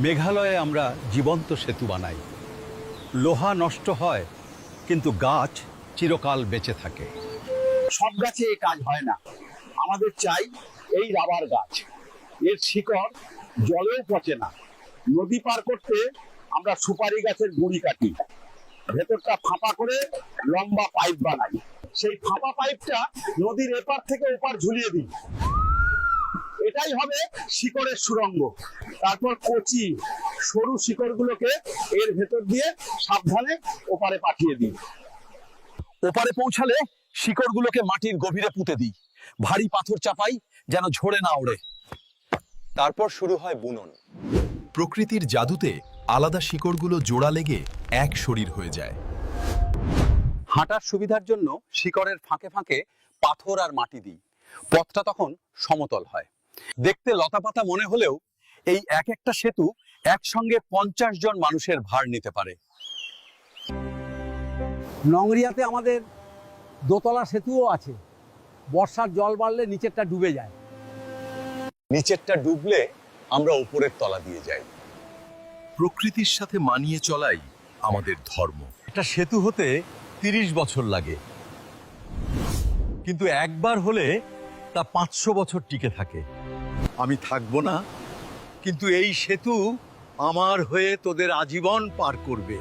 মেঘালয়ে আমরা জীবন্ত সেতু বানাই। লোহা নষ্ট হয়, কিন্তু গাছ চিরকাল বেঁচে থাকে। সব গাছে এই কাজ হয় না, আমাদের চাই এই রাবার গাছ। এর শিকড় জলেও পচে না। নদী পার করতে আমরা সুপারি গাছের গুঁড়ি কাটি, ভেতরটা ফাঁপা করে লম্বা পাইপ বানাই। সেই ফাঁপা পাইপটা নদীর এপার থেকে ওপার ঝুলিয়ে দিই। এটাই হবে শিকড়ের সুড়ঙ্গ। তারপর কচি সরু শিকড়গুলোকে এর ভেতর দিয়ে সাবধানে ওপারে পাঠিয়ে দিই। ওপারে পৌঁছালে শিকড়গুলোকে মাটির গভীরে পুঁতে দিই, ভারী পাথর চাপাই যেন ঝরে না ওড়ে। তারপর শুরু হয় বুনন। প্রকৃতির জাদুতে আলাদা শিকড়গুলো জোড়া লেগে এক শরীর হয়ে যায়। হাঁটার সুবিধার জন্য শিকড়ের ফাঁকে ফাঁকে পাথর আর মাটি দিই। পথটা তখন সমতল হয়। দেখতে লতাপাতা মনে হলেও এই এক একটা সেতু একসঙ্গে 50 জন মানুষের ভার নিতে পারে। নংরিয়াতে আমাদের দোতলা সেতুও আছে। বর্ষার জল বাড়লে নিচেরটা ডুবে যায়। নিচেরটা ডুবলে আমরা উপরের তলা দিয়ে যাই। প্রকৃতির সাথে মানিয়ে চলাই আমাদের ধর্ম। একটা সেতু হতে 30 বছর লাগে, কিন্তু একবার হলে তা 500 বছর টিকে থাকে। আমি থাকবো না, কিন্তু এই সেতু আমার হয়ে তোদের আজীবন পার করবে।